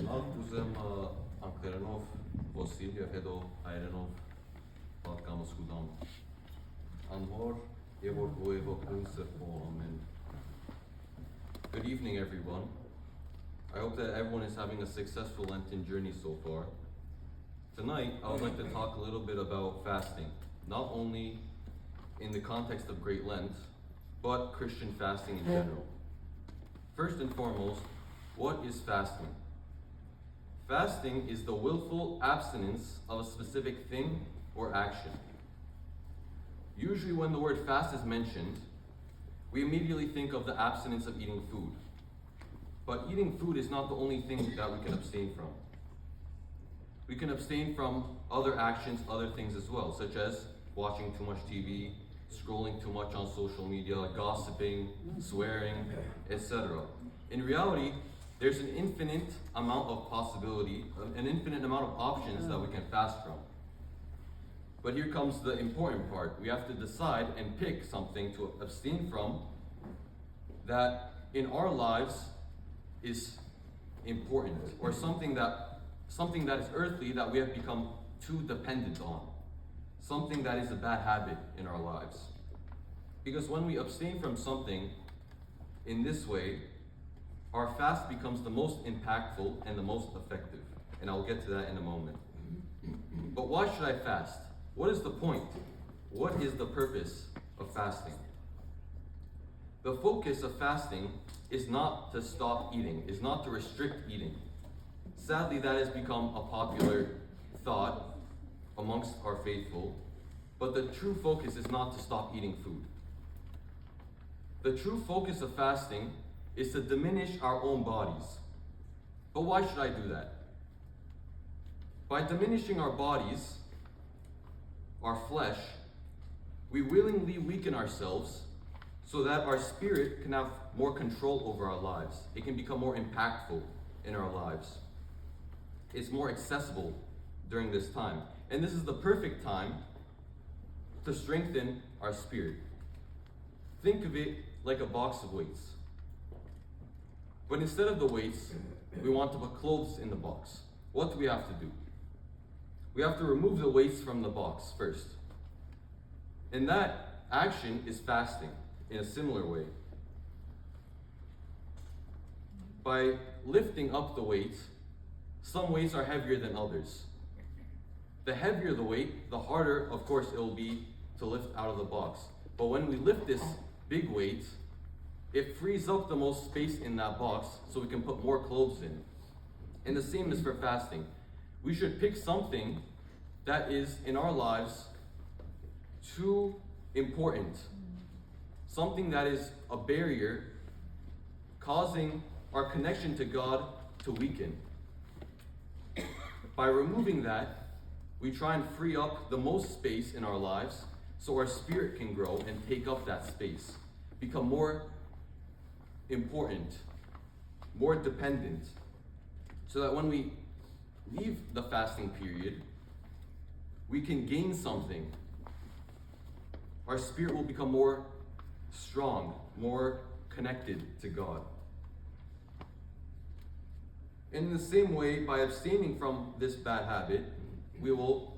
Altuzem Anklerenov, Vasiljev, Hedo, Hayrenov, Balkanus Hudam. Anhor, Evor Voevo Kunse Amen. Good evening, everyone. I hope that everyone is having a successful Lenten journey so far. Tonight, I would like to talk a little bit about fasting, not only in the context of Great Lent, but Christian fasting in general. First and foremost, what is fasting? Fasting is the willful abstinence of a specific thing or action. Usually when the word fast is mentioned, we immediately think of the abstinence of eating food. But eating food is not the only thing that we can abstain from. We can abstain from other actions, other things as well, such as watching too much TV, scrolling too much on social media, gossiping, swearing, etc. In reality, there's an infinite amount of possibility, an infinite amount of options that we can fast from. But here comes the important part. We have to decide and pick something to abstain from that in our lives is important, or something that is earthly that we have become too dependent on. Something that is a bad habit in our lives. Because when we abstain from something in this way, our fast becomes the most impactful and the most effective. And I'll get to that in a moment. But why should I fast? What is the point? What is the purpose of fasting? The focus of fasting is not to stop eating, is not to restrict eating. Sadly, that has become a popular thought amongst our faithful, but the true focus is not to stop eating food. The true focus of fasting is to diminish our own bodies. But why should I do that? By diminishing our bodies, our flesh, we willingly weaken ourselves so that our spirit can have more control over our lives. It can become more impactful in our lives. It's more accessible during this time. And this is the perfect time to strengthen our spirit. Think of it like a box of weights. But instead of the weights, we want to put clothes in the box. What do we have to do? We have to remove the weights from the box first. And that action is fasting in a similar way. By lifting up the weights, some weights are heavier than others. The heavier the weight, the harder, of course, it will be to lift out of the box. But when we lift this big weight, it frees up the most space in that box so we can put more clothes in. And the same is for fasting. We should pick something that is in our lives too important. Something that is a barrier causing our connection to God to weaken. By removing that, we try and free up the most space in our lives so our spirit can grow and take up that space, become more important, more dependent, so that when we leave the fasting period, we can gain something. Our spirit will become more strong, more connected to God. In the same way, by abstaining from this bad habit, we will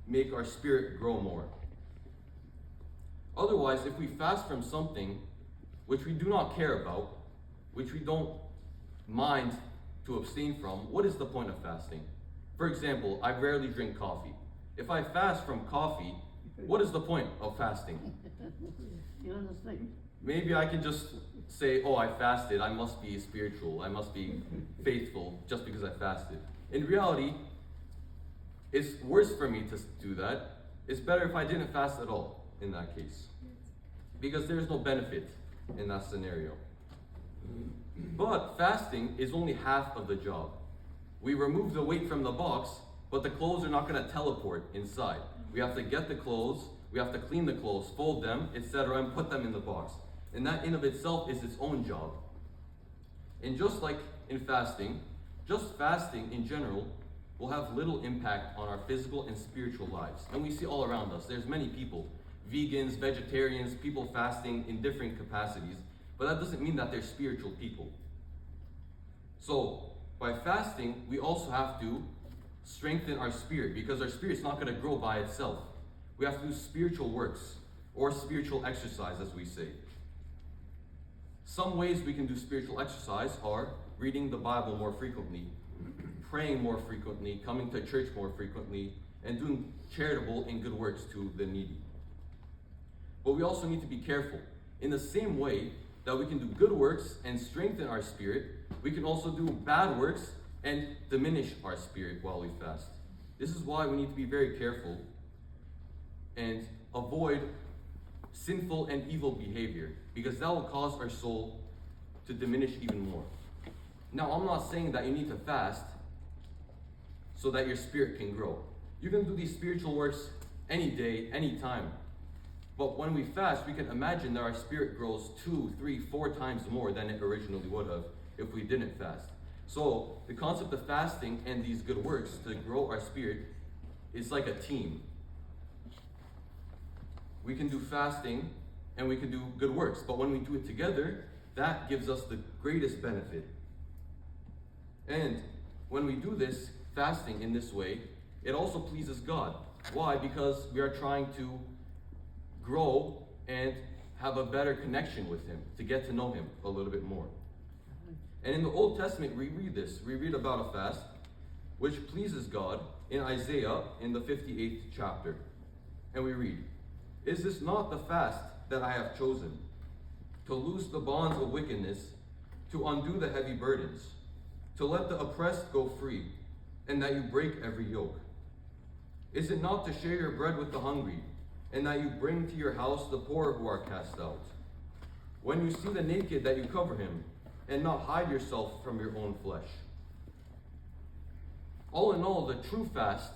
make our spirit grow more. Otherwise, if we fast from something which we do not care about, which we don't mind to abstain from, what is the point of fasting? For example, I rarely drink coffee. If I fast from coffee, what is the point of fasting? You understand? Maybe I can just say, oh, I fasted, I must be spiritual, I must be faithful just because I fasted. In reality, it's worse for me to do that. It's better if I didn't fast at all in that case, because there's no benefit in that scenario. But fasting is only half of the job. We remove the weight from the box, but the clothes are not going to teleport inside. We have to get the clothes, we have to clean the clothes, fold them, etc., and put them in the box. And that in of itself is its own job. And just like in fasting, just fasting in general will have little impact on our physical and spiritual lives. And we see all around us, there's many people, vegans, vegetarians, people fasting in different capacities, but that doesn't mean that they're spiritual people. So by fasting, we also have to strengthen our spirit because our spirit's not going to grow by itself. We have to do spiritual works or spiritual exercise, as we say. Some ways we can do spiritual exercise are reading the Bible more frequently, praying more frequently, coming to church more frequently, and doing charitable and good works to the needy. But we also need to be careful. In the same way that we can do good works and strengthen our spirit, we can also do bad works and diminish our spirit while we fast. This is why we need to be very careful and avoid sinful and evil behavior, because that will cause our soul to diminish even more. Now, I'm not saying that you need to fast so that your spirit can grow. You can do these spiritual works any day, any time. But when we fast, we can imagine that our spirit grows 2, 3, 4 times more than it originally would have if we didn't fast. So the concept of fasting and these good works to grow our spirit is like a team. We can do fasting and we can do good works, but when we do it together, that gives us the greatest benefit. And when we do this fasting in this way, it also pleases God. Why? Because we are trying to grow and have a better connection with Him, to get to know Him a little bit more. And in the Old Testament, we read this. We read about a fast which pleases God in Isaiah in the 58th chapter. And we read, "Is this not the fast that I have chosen? To loose the bonds of wickedness, to undo the heavy burdens, to let the oppressed go free, and that you break every yoke? Is it not to share your bread with the hungry, and that you bring to your house the poor who are cast out? When you see the naked, that you cover him, and not hide yourself from your own flesh." All in all, the true fast,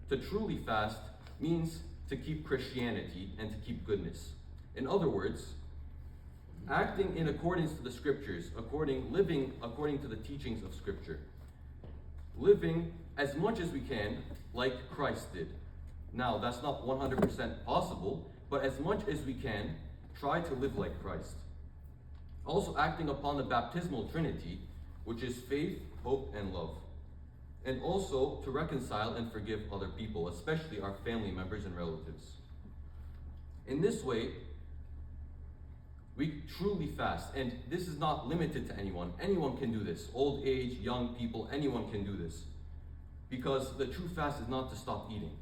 to truly fast, means to keep Christianity and to keep goodness. In other words, acting in accordance to the scriptures, living according to the teachings of Scripture. Living as much as we can like Christ did. Now, that's not 100% possible, but as much as we can, try to live like Christ. Also acting upon the baptismal trinity, which is faith, hope, and love. And also to reconcile and forgive other people, especially our family members and relatives. In this way, we truly fast, and this is not limited to anyone. Anyone can do this. Old age, young people, anyone can do this. Because the true fast is not to stop eating.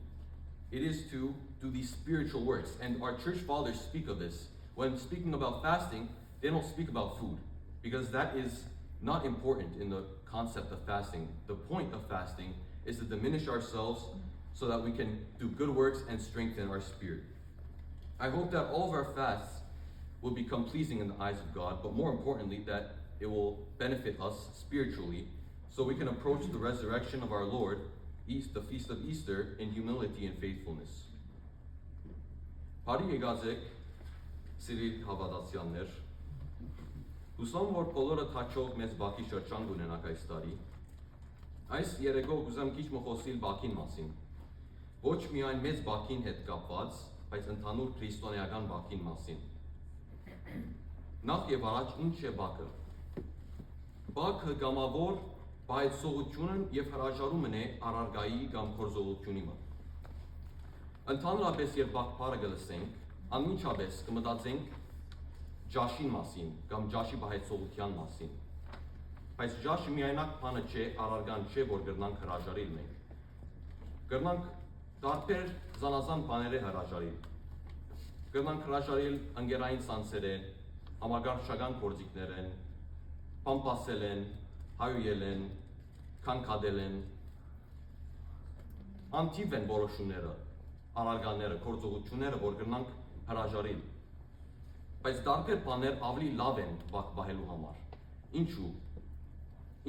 It is to do these spiritual works. And our church fathers speak of this. When speaking about fasting, they don't speak about food, because that is not important in the concept of fasting. The point of fasting is to diminish ourselves so that we can do good works and strengthen our spirit. I hope that all of our fasts will become pleasing in the eyes of God, but more importantly, that it will benefit us spiritually so we can approach the resurrection of our Lord, the Feast of Easter, in humility and faithfulness. Բարի եկածեք, սիրելի հավատացյալներ, հուսամ, որ բոլորը թաչող մեծ բակի շրջան կունենաք այս տարի։ Այս երեկո կուզեմ քիչ խոսել բակին մասին։ Ոչ միայն մեծ բակին հետ կապված, բայց ընդհանուր քրիստոնեական բակին մասին։ Նախ եւ առաջ ինչ է բակը։ Բակը գամավոր բայցողությունն եւ հրաժարումն է առարգայի կամ կորզողությունի մը։ Ընդհանրապես երբ բակփարը գլսենք, անմիջապես կմտածենք ջաշին մասին կամ ջաշի բայցողության մասին։ Բայց ջաշը միայնակ բանը չէ, առարգան չէ, որ գրնանք հրաժարիլ մենք։ Գրնանք տարբեր զանազան բաներ հրաժարիլ։ Գրնանք հրաժարիլ ընկերային ցանցեր են, համագործական գործիքներ են, պամպասել են, հայուել են, քանքադել են, անտիվ են որոշումները, առարգանները, գործողությունները, որ գրնանք հրաժարիլ։ Բայց տարբեր բաներ ավելի լավ են բակ պահելու համար։ Ինչու՞։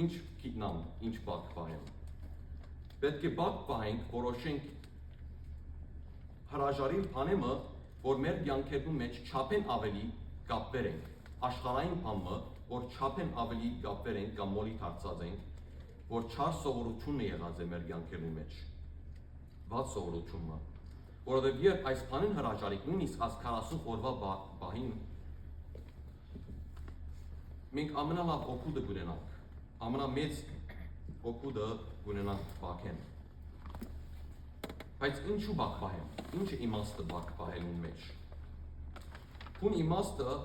Ինչ գիտնամ, ինչ բակ պահեմ։ Պետք է բակ պահենք, որոշենք հրաժարիլ բանեմը, որ մեր կյանքերում մեջ չափեն ավելի կապվեր ենք, աշխարհային բանը, որ չափեն ավելի կապվեր ենք կամ մոլի դարձած ենք, որ չար սովորությունն է եղած է մեր կյանքերում մեջ, վատ սովորությունը, որովհետև երբ այս բանին հրաժարիք, նույնիսկ այս 40 օրվա պահին, մենք ամենալավ օգուտը կունենանք, ամենամեծ օգուտը ունենանք բակեն։ Բայց ինչու բակ պահեմ, ինչ է իմաստը բակ պահելուն մեջ։ Բուն իմաստը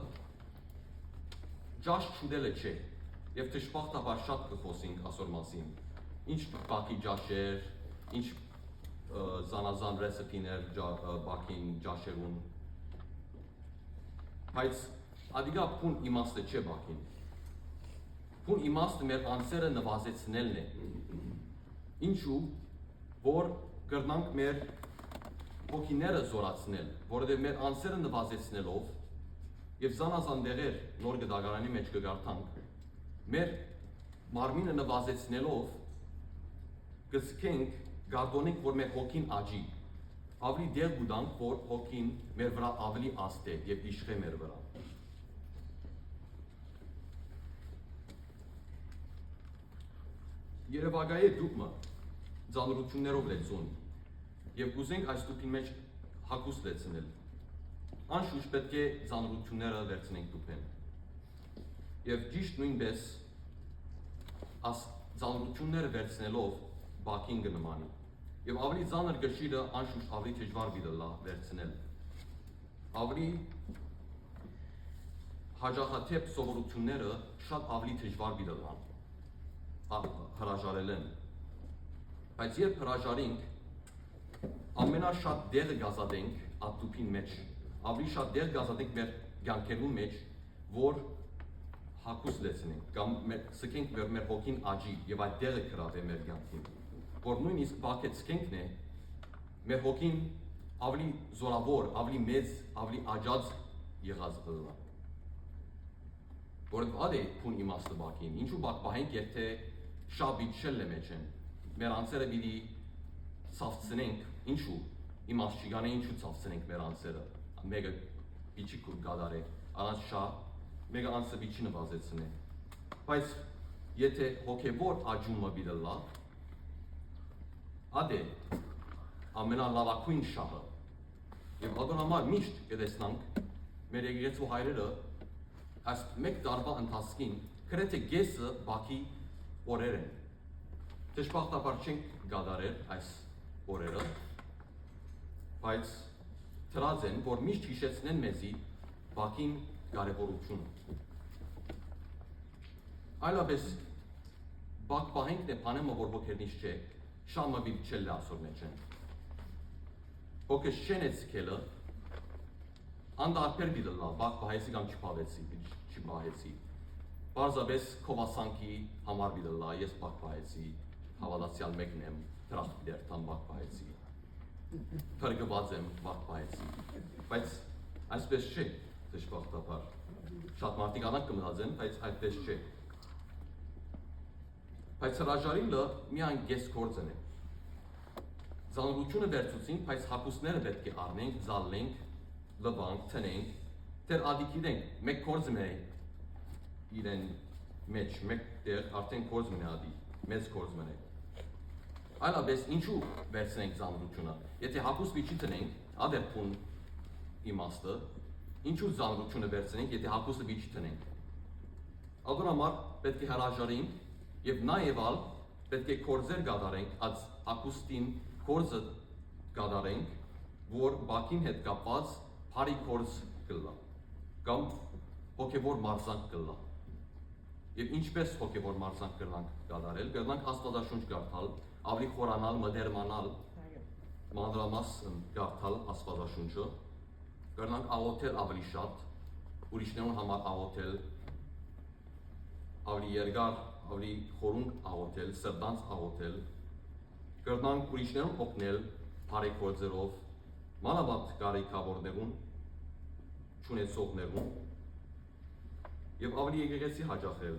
ճաշ չուդելը չէ, և թշպախտաբար շատ կխոսինք ասոր մասին, ինչ բակի ճաշեր, ինչ զանազան ռեսեպիներ բակին ճաշերուն, բայց ադիգա բուն իմաստը չէ բակին։ Բուն իմաստը մեր անձերը նվազեցնելն է, ինչու, որ կրնանք մեր հոգիները զորացնել, որովհետև մեր անձերը նվազեցնելով և զանազան դեղեր նոր գդագարանի մեջ կգարթանք, մեր մարմինը նվազեցնելով կսկենք գարդոնենք, որ մեր հոգին աջի, ավելի դեղ գուդանք, որ հոգին մեր վրա ավելի աստ է և իշխե մեր վրա։ Երևագայի դուպմը ձանրություններով լեցուն և կուզենք այս դուպին մեջ հակուստ լեցնել։ Անշուշտ պետք է ձանրությունները վերցնենք դուպեն։ Եվ ճիշտ նույնպես ձանրությունները վերցնելով բակին կնմանի։ Եվ ավելի ձանր գշիրը անշուշտ ավելի դժվար բիդլա վերցնել։ Ավելի հաջախաթեպ սովորությունները շատ ավելի դժվար բիդլան հրաժարել են։ Բայց երբ հրաժարինք, ամենաշատ դեղը գազադենք այդ դուպին մեջ, ավելի շատ դեղ գազադենք մեր կյանքերուն մեջ, որ հակուստ լեցնենք, կամ սկենք մեր հոգին աջի և այդ դեղը կրավ է մեր կյանքին, որ նույնիսկ բակեցկենքն է, մեր հոգին ավելի զորավոր, ավելի մեծ, ավելի աջած եղած բլա։ Որև ադե պուն իմաստը բակին, ինչու բակ պահենք, եթե շաբիտ շել է մեջ են, մեր անձերը բիդի ծավցնենք, ինչու, իմաստ չիգան է ինչու ծավցնենք մեր անձերը, մեկը բիչի կուր գադար է, առանց շա, մեկը անձը բիչի նվազեցն է, բայց եթե հոգևոր աջումը բիդլա, ադե ամենալավակույն շահը, և ադոր համար միշտ կտեսնանք մեր եկեղեցու հայրերը այս մեկ տարվա ընթացքին գրեթե կեսը բակի օրեր են։ Դժբախտաբար չենք գադարել այս օրերը, բայց թրած են, որ միշտ հիշեցնեն մեզի բակին կարևորությունը։ Այլապես բակ պահենքն է պանեմը, որ հոգերնիշ չէ, շամը բիլ չել է ասոր մեջ են։ Հոգը շենեց կելը, անդարպեր բիդլա, բակ պահեցի կամ չպահեցի։ Պարզապես կովասանքի համար բիդլա, ես բակ պահեցի, հավատացյալ մեկն եմ, տրախտ դերթան բակ պահեցի, պրգված եմ բակ պահեցի, բայց այսպես չէ, դժբախտաբար, շատ մարդիկ անակ կմնացեն, բայց այդպես չէ։ Բայց հրաժարիլը միայն գես կործն է։ Զանրությունը վերցուցինք, բայց հակուսները պետք է առնենք, զալնենք, լվանք, տնենք, թեր ադիքիրենք, մեկ կործն է իրեն մեջ, մեկ տեղ արդեն կործն է ադի, մեծ կործն է։ Այլապես ինչու վերցնենք զանրությունը, եթե հակուս վիճի տնենք, ադեր պուն իմաստը, ինչու զանրությունը վերցնենք, եթե հակուսը վիճի տնենք։ Ադոր համար պետք է հրաժարենք և նաև ալ պետք է կործեր գադարենք, աց հակուստին կործը գադարենք, որ բակին հետ կապված բարի կորձ կլա, կամ հոգևոր մարզանք կլա։ Եվ ինչպես հոգևոր մարզանք կլանք գադարել, կլանք աստվածաշունչ գարդալ, ավելի խորանալ, մդերմանալ, մանրամասն գարդալ աստվածաշունչը, կլանք աղոթել ավելի շատ, ուրիշներուն համար աղոթել, ավելի երկար, ավելի խորունկ աղոթել, սրտանց աղոթել, կլանք ուրիշներուն օգնել բարի կորձերով, մանավանդ կարիքավորներուն, չունեցողներուն և ավելի եկեղեցի հաճախել։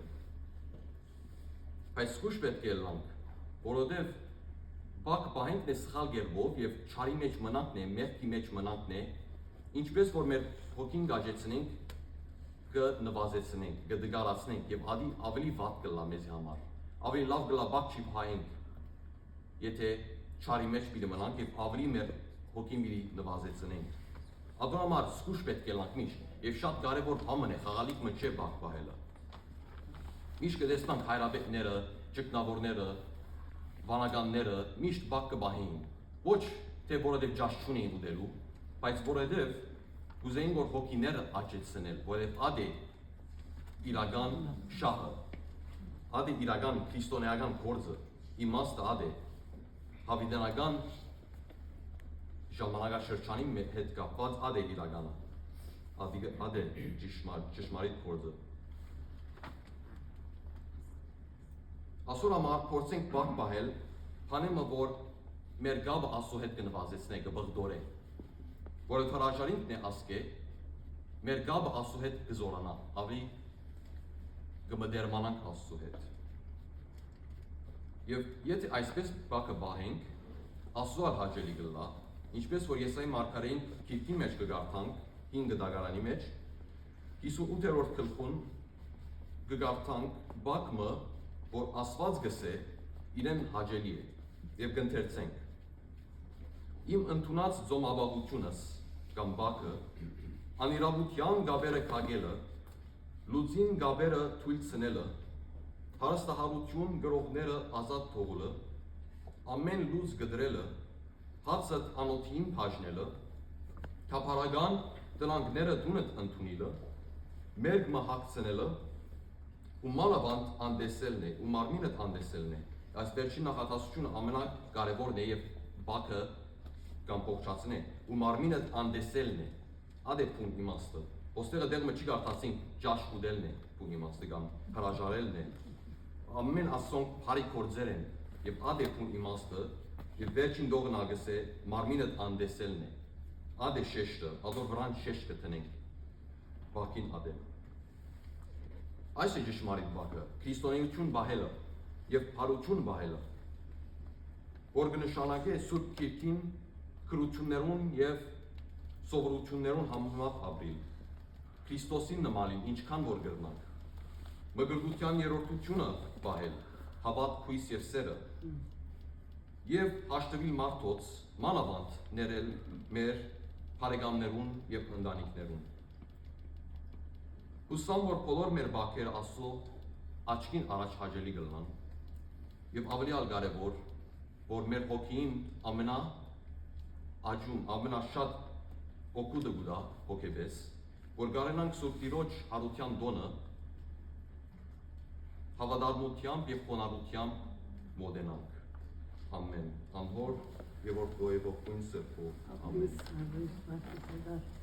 Բայց զգուշ պետք է լանք, որովհետև բակ պահենքն է սխալ գերբով և չարի մեջ մնանքն է, մեղքի մեջ մնանքն է, ինչպես որ մեր հոգին գաջեցնենք, կնվազեցնենք, կդգարացնենք և ավելի վատ կլա մեզի համար, ավելի լավ կլա բակ չի պահենք, եթե չարի մեջ պիտի մնանք և ավելի մեր հոգին պիտի նվազեցնենք։ Ադոր համար զգուշ պետք է լանք միշտ և շատ կարևոր բան է, խաղալիք մը չէ բակ պահելը։ Միշտ կտեսնանք հայրապետները, ճգնավորները, վանականները միշտ բակ կբահեին։ Ոչ թե որովհետև ճաշ չունեին ուտելու, բայց որովհետև կուզեին որ հոգիները աճեցնել, որովհետև ադե իրական շահը, ադե իրական քրիստոնեական գործը, իմաստը ադե հավիտենական ժամանակաշրջանի հետ կապված ադե իրականը, ադե ճշմարիտ գործը։ Այսօր համար փորձենք բակ պահել, բանեմը որ մեր գաբը Աստծո հետ կնվազեցնե, կբղդորե, որը հրաժարինքն է ասկե, մեր գաբը Աստծո հետ կզորանա, ավելի կմդերմանանք Աստծո հետ։ Եվ եթե այսպես բակը պահենք, Աստծո հաճելի կլա, ինչպես որ Եսայի մարգարեին գիրքի մեջ կգարթանք, 5 դագարանի մեջ, 58-րդ գլխուն կգարթանք բակը, որ Աստված գսե իրեն հաճելի է, եւ կընթերցենք։ Իմ ընդունած ձոմաբաղությունս կամ բակը, անիրավության գաբերը կագելը, լուծին գաբերը թույլ ցնելը, հարստահարություն գրողները ազատ թողուլը, ամեն լուծ գդրելը, հացդ անոթին բաժնելը, թափարական տնանքները դունդ ընդունիլը, մերգ մահակցնելը, ու մանավանդ անդեսելն է, ու մարմինդ անդեսելն է։ Այս վերջին նախատասությունը ամենակարևորն է եւ բակը կամ փոխչացն է, ու մարմինդ անդեսելն է։ Ադե փուն իմաստը։ Ոստեղը դեղը չի կարդացին ճաշ ուդելն է, փուն իմաստը կամ հրաժարելն է։ Ամեն ասոնք բարի գործեր են եւ ադե փուն իմաստը եւ վերջին դողնագս է մարմինդ անդեսելն է։ Ադե շեշտը, ադոր վրան շեշտ կտնենք։ Բակին ադե։ Այս է ճշմարիտ բակը, քրիստոնեություն բահելը եւ բարություն բահելը, որ կնշանակե Սուրբ Գիրքին քրություններուն եւ սովորություններուն համեմատ ապրիլ, Քրիստոսին նմանին ինչքան որ գրնանք, մգրտության երրորդությունը բահել, հավատ, հույս եւ սերը, եւ հաշտվել մարդոց մանավանդ ներել մեր բարեկամներուն եւ ընտանիքներուն։ Հուսամ որ բոլոր մեր բակերը Աստծո աչքին առաջ հաճելի կլինան եւ ավելի կարևոր որ մեր հոգին ամենաշատ օգուտը գուտա հոգեպես որ կարենանք Սուրբ Տիրոջ հարության տոնը հավատարմությամբ եւ խոնարհությամբ մոտենանք ամեն անհոր եւ որդու եւ ողջույն սրբով ամեն Ամեն